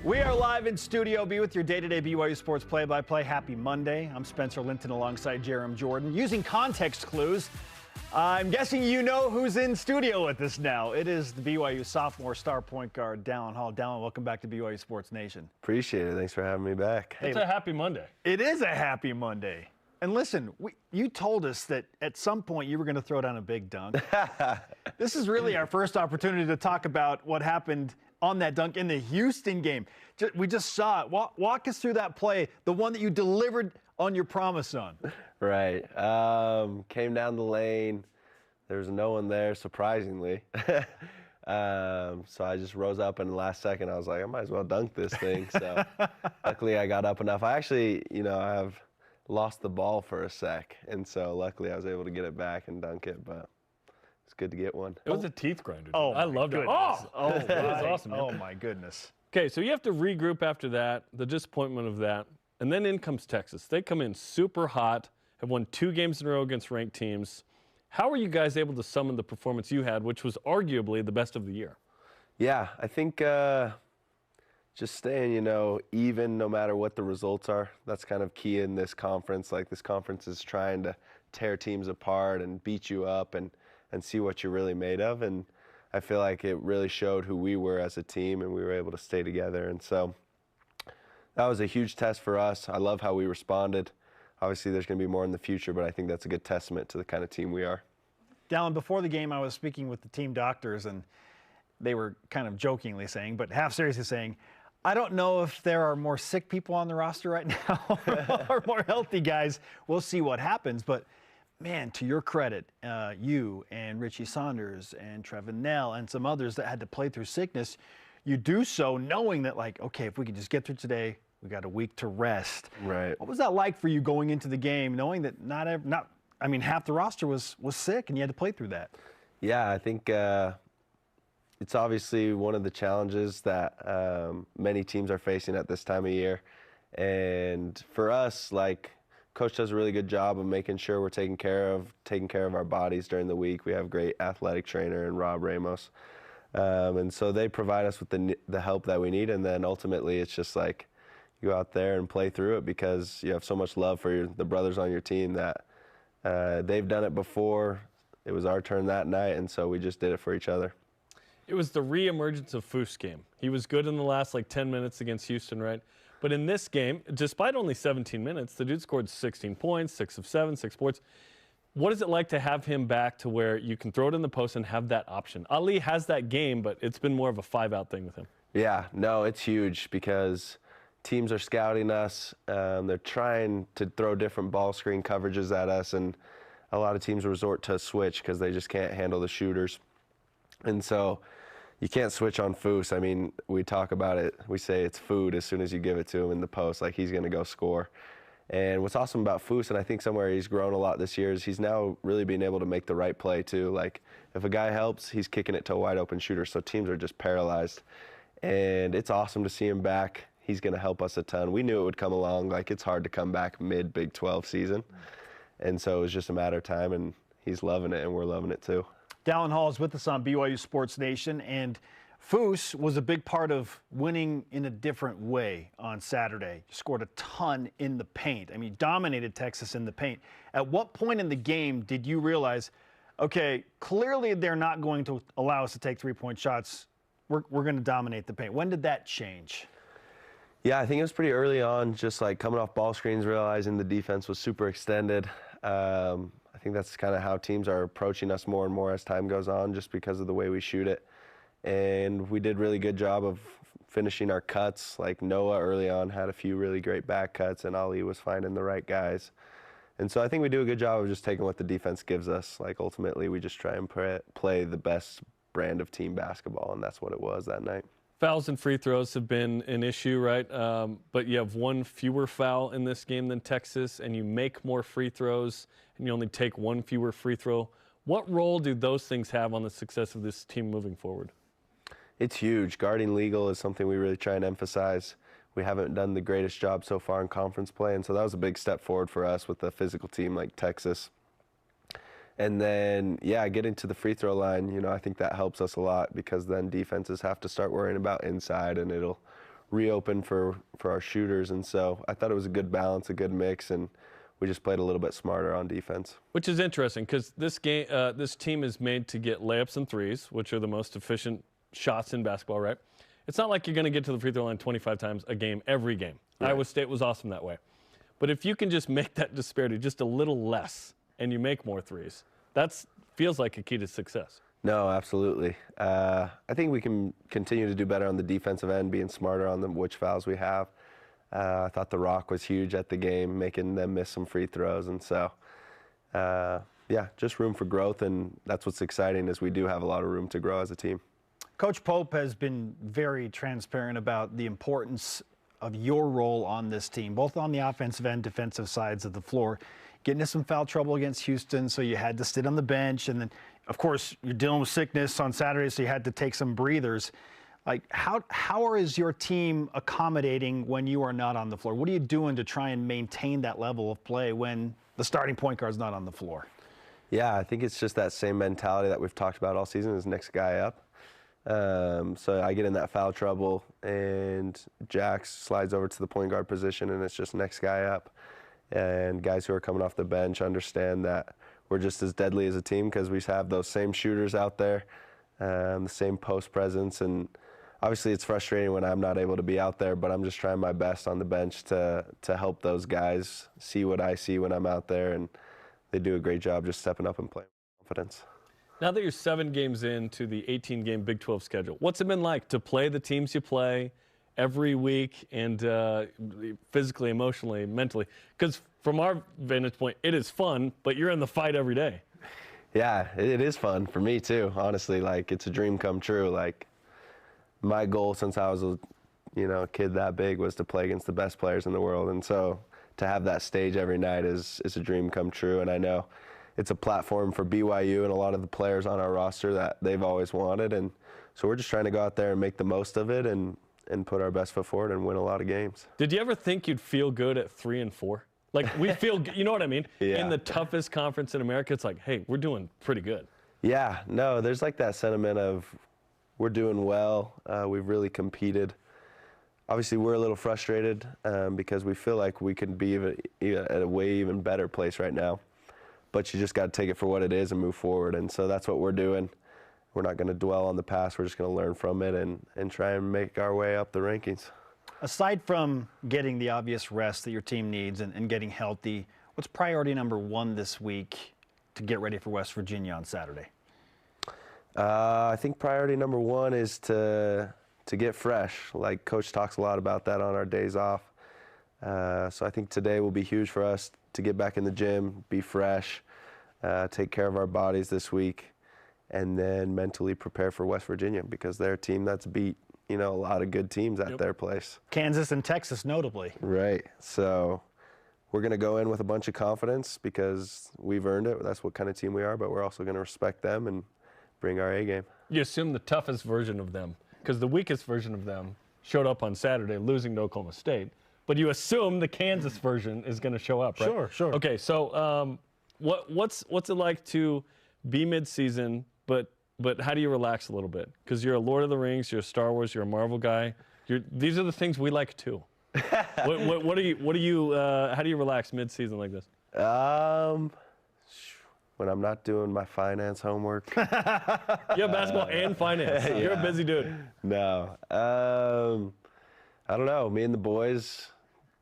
We are live in Studio B with your day-to-day BYU Sports play-by-play. Happy Monday. I'm Spencer Linton alongside Jerem Jordan. Using context clues, I'm guessing you know who's in studio with us now. It is the BYU sophomore star point guard, Dallin Hall. Dallin, welcome back to BYU Sports Nation. Appreciate it. Thanks for having me back. It's a happy Monday. It is a happy Monday. And listen, you told us that at some point you were going to throw down a big dunk. This is really our first opportunity to talk about what happened on that dunk in the Houston game. We just saw it. Walk us through that play, the one that you delivered on your promise on. Right. Came down the lane. There was no one there, surprisingly. So I just rose up, and in the last second, I was like, I might as well dunk this thing. So luckily, I got up enough. I actually, I have lost the ball for a sec, and so luckily, I was able to get it back and dunk it, but it's good to get one. It was a teeth grinder. Oh, I loved it. Oh, it was awesome, man. Oh, my goodness. Okay, so you have to regroup after that, the disappointment of that, and then in comes Texas. They come in super hot, have won 2 games in a row against ranked teams. How were you guys able to summon the performance you had, which was arguably the best of the year? Yeah, I think just staying, even no matter what the results are. That's kind of key in this conference. Like, this conference is trying to tear teams apart and beat you up and see what you're really made of. And I feel like it really showed who we were as a team, and we were able to stay together. And so that was a huge test for us. I love how we responded. Obviously, there's going to be more in the future, but I think that's a good testament to the kind of team we are. Dallin, before the game, I was speaking with the team doctors, and they were kind of jokingly saying, but half seriously saying, I don't know if there are more sick people on the roster right now or more healthy guys. We'll see what happens. But, man, to your credit, you and Richie Saunders and Trevin Nell and some others that had to play through sickness, you do so knowing that, like, okay, if we can just get through today, we got a week to rest. Right. What was that like for you going into the game, knowing that half the roster was sick and you had to play through that? Yeah, I think it's obviously one of the challenges that many teams are facing at this time of year. And for us, like, Coach does a really good job of making sure we're taking care of our bodies during the week. We have a great athletic trainer in Rob Ramos. And so they provide us with the help that we need. And then ultimately it's just like, you go out there and play through it because you have so much love for the brothers on your team that they've done it before. It was our turn that night, and so we just did it for each other. It was the re-emergence of Foose game. He was good in the last 10 minutes against Houston, right? But in this game, despite only 17 minutes, the dude scored 16 points, 6 of 7, 6 boards. What is it like to have him back to where you can throw it in the post and have that option? Ali has that game, but it's been more of a 5-out thing with him. Yeah, no, it's huge because teams are scouting us. They're trying to throw different ball screen coverages at us, and a lot of teams resort to switch because they just can't handle the shooters. And so you can't switch on Foose. I mean, we talk about it. We say it's food as soon as you give it to him in the post, like he's going to go score. And what's awesome about Foose, and I think somewhere he's grown a lot this year, is he's now really being able to make the right play too. Like, if a guy helps, he's kicking it to a wide open shooter, so teams are just paralyzed. And it's awesome to see him back. He's going to help us a ton. We knew it would come along. Like, it's hard to come back mid-Big 12 season. And so it was just a matter of time, and he's loving it, and we're loving it too. Dallin Hall is with us on BYU Sports Nation, and Foose was a big part of winning in a different way on Saturday. You scored a ton in the paint. I mean, dominated Texas in the paint. At what point in the game did you realize, okay, clearly they're not going to allow us to take three-point shots. We're going to dominate the paint. When did that change? Yeah, I think it was pretty early on, just like coming off ball screens, realizing the defense was super extended. I think that's kind of how teams are approaching us more and more as time goes on, just because of the way we shoot it. And we did a really good job of finishing our cuts. Like, Noah early on had a few really great back cuts, and Ali was finding the right guys. And so I think we do a good job of just taking what the defense gives us. Like, ultimately, we just try and play the best brand of team basketball, and that's what it was that night. Fouls and free throws have been an issue, right? But you have one fewer foul in this game than Texas, and you make more free throws, and you only take one fewer free throw. What role do those things have on the success of this team moving forward? It's huge. Guarding legal is something we really try and emphasize. We haven't done the greatest job so far in conference play, and so that was a big step forward for us with a physical team like Texas. And then, yeah, getting to the free throw line, I think that helps us a lot because then defenses have to start worrying about inside, and it'll reopen for our shooters. And so I thought it was a good balance, a good mix, and we just played a little bit smarter on defense. Which is interesting because this team is made to get layups and threes, which are the most efficient shots in basketball, right? It's not like you're going to get to the free throw line 25 times a game, every game. Right. Iowa State was awesome that way. But if you can just make that disparity just a little less and you make more threes, that feels like a key to success. No, absolutely. I think we can continue to do better on the defensive end, being smarter on which fouls we have. I thought the rock was huge at the game, making them miss some free throws. And so, yeah, just room for growth. And that's what's exciting is we do have a lot of room to grow as a team. Coach Pope has been very transparent about the importance of your role on this team, both on the offensive and defensive sides of the floor. Getting into some foul trouble against Houston, so you had to sit on the bench. And then, of course, you're dealing with sickness on Saturday, so you had to take some breathers. Like, how is your team accommodating when you are not on the floor? What are you doing to try and maintain that level of play when the starting point guard is not on the floor? Yeah, I think it's just that same mentality that we've talked about all season is next guy up. So I get in that foul trouble, and Jax slides over to the point guard position, and it's just next guy up. And guys who are coming off the bench understand that we're just as deadly as a team because we have those same shooters out there, the same post presence. And obviously it's frustrating when I'm not able to be out there, but I'm just trying my best on the bench to help those guys see what I see when I'm out there. And they do a great job just stepping up and playing with confidence. Now that you're 7 games into the 18-game Big 12 schedule, what's it been like to play the teams you play every week and physically, emotionally, mentally? Because from our vantage point, it is fun, but you're in the fight every day. Yeah, it is fun for me too, honestly. Like, it's a dream come true. Like, my goal since I was a kid that big was to play against the best players in the world. And so to have that stage every night is a dream come true. And I know it's a platform for BYU and a lot of the players on our roster that they've always wanted. And so we're just trying to go out there and make the most of it and put our best foot forward and win a lot of games. Did you ever think you'd feel good at 3-4? Like, we feel, you know what I mean? Yeah. In the toughest conference in America, it's like, hey, we're doing pretty good. Yeah, no, there's like that sentiment of we're doing well. We've really competed. Obviously, we're a little frustrated because we feel like we could be at a way even better place right now. But you just got to take it for what it is and move forward. And so that's what we're doing. We're not going to dwell on the past. We're just going to learn from it and try and make our way up the rankings. Aside from getting the obvious rest that your team needs and getting healthy, what's priority number 1 this week to get ready for West Virginia on Saturday? I think priority number 1 is to get fresh. Like, Coach talks a lot about that on our days off. So I think today will be huge for us to get back in the gym, be fresh, take care of our bodies this week, and then mentally prepare for West Virginia because they're a team that's beat a lot of good teams at their place. Kansas and Texas, notably. Right. So we're going to go in with a bunch of confidence because we've earned it. That's what kind of team we are, but we're also going to respect them and bring our A game. You assume the toughest version of them because the weakest version of them showed up on Saturday, losing to Oklahoma State. But you assume the Kansas version is going to show up, right? Sure. Okay, so what's it like to be mid-season, but how do you relax a little bit? Because you're a Lord of the Rings, you're a Star Wars, you're a Marvel guy. These are the things we like too. What do you? How do you relax mid-season like this? When I'm not doing my finance homework. You have basketball and finance. Yeah. You're a busy dude. No, I don't know. Me and the boys,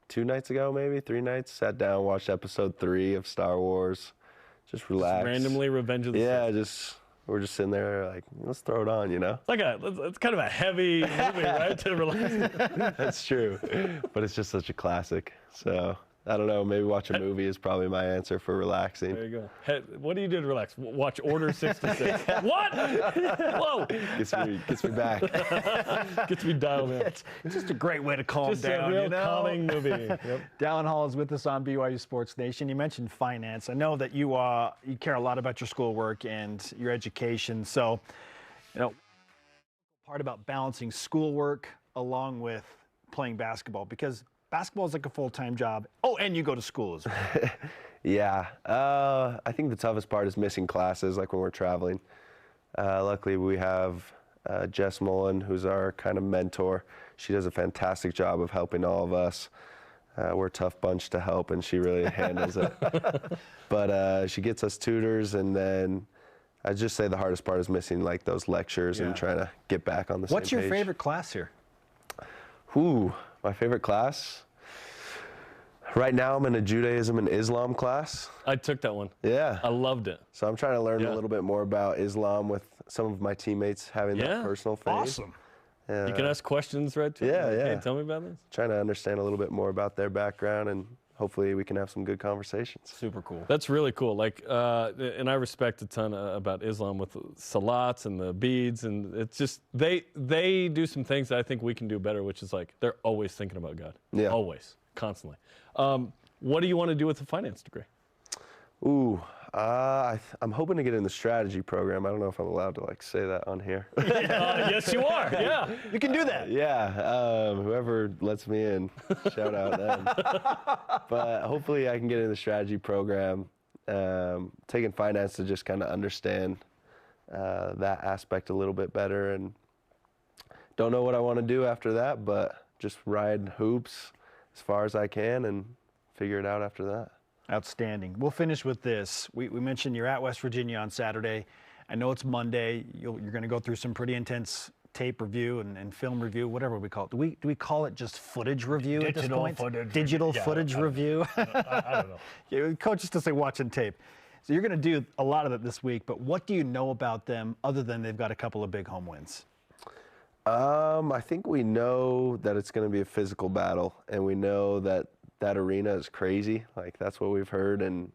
2 nights ago, maybe 3 nights, sat down, watched episode 3 of Star Wars, just relaxed. Just randomly Revenge of the Sith. We're just sitting there like, let's throw it on, It's kind of a heavy movie, right, to relax. That's true, but it's just such a classic. So I don't know. Maybe watch a movie is probably my answer for relaxing. There you go. What do you do to relax? Watch Order 66. What? Whoa! Gets me back. Gets me dialed in. It's just a great way to calm Just down. a real calming movie. Yep. Dallin Hall is with us on BYU Sports Nation. You mentioned finance. I know that you care a lot about your schoolwork and your education. So, part about balancing schoolwork along with playing basketball, because basketball is like a full-time job. Oh, and you go to school as well. Yeah. I think the toughest part is missing classes, like when we're traveling. Luckily, we have Jess Mullen, who's our kind of mentor. she does a fantastic job of helping all of us. We're a tough bunch to help, and she really handles it. But she gets us tutors, and then I'd just say the hardest part is missing like those lectures and trying to get back on the same page. What's your favorite class here? Ooh, my favorite class? Right now I'm in a Judaism and Islam class. I took that one. Yeah. I loved it. So I'm trying to learn a little bit more about Islam with some of my teammates having that personal faith. Awesome. You can ask questions, right? Yeah, like, yeah. Hey, tell me about this. Trying to understand a little bit more about their background, and hopefully we can have some good conversations. Super cool. That's really cool. Like, and I respect a ton about Islam with salats and the beads, and it's just they do some things that I think we can do better, which is like they're always thinking about God. Yeah. Always, constantly. What do you want to do with a finance degree? Ooh, I'm hoping to get in the strategy program. I don't know if I'm allowed to like say that on here. Yes, you are. Yeah, You can do that. Yeah, whoever lets me in, shout out them. But hopefully I can get in the strategy program, taking finance to just kind of understand that aspect a little bit better. And don't know what I want to do after that, but just ride hoops as far as I can and figure it out after that. Outstanding. We'll finish with this. We mentioned you're at West Virginia on Saturday. I know it's Monday. You're going to go through some pretty intense tape review and film review, whatever we call it. Do we call it just footage review at this point? Digital footage review. I don't know. Yeah, Coach is to say watching tape. So you're going to do a lot of it this week, but what do you know about them other than they've got a couple of big home wins? I think we know that it's going to be a physical battle, and we know that arena is crazy. Like, that's what we've heard, and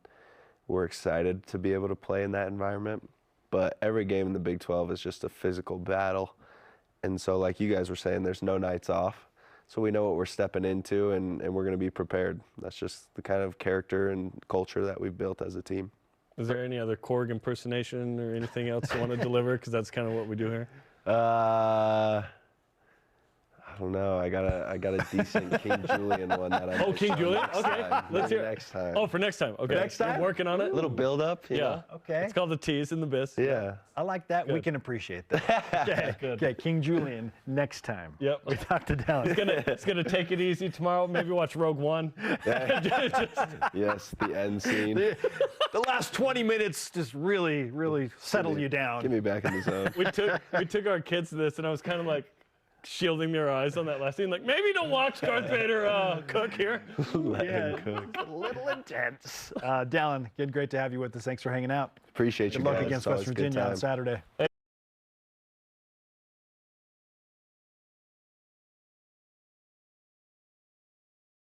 we're excited to be able to play in that environment. But every game in the Big 12 is just a physical battle. And so, like you guys were saying, there's no nights off. So we know what we're stepping into, and we're going to be prepared. That's just the kind of character and culture that we've built as a team. Is there any other Korg impersonation or anything else you want to deliver? Because that's kind of what we do here. I don't know. I got a decent King Julian one that I. Oh, King Julian. Okay, let's hear it. Next time. Oh, for next time. Okay. next time? You're working on it. A little build up. Yeah. Okay. It's called the T's and the Bis. Yeah. I like that. We can appreciate that. Okay. Okay. King Julian next time. Yep. We talked to Dallin. It's gonna take it easy tomorrow. Maybe watch Rogue One. Yes, the end scene. The last 20 minutes just really settle you down. Get me back in the zone. We took our kids to this, and I was kind of like shielding their eyes on that last scene. Like, maybe don't watch Darth Vader cook here. Yeah, a little intense. Dallin, again, great to have you with us. Thanks for hanging out. Appreciate you Good luck guys. against It's West always a good Virginia on time. Saturday.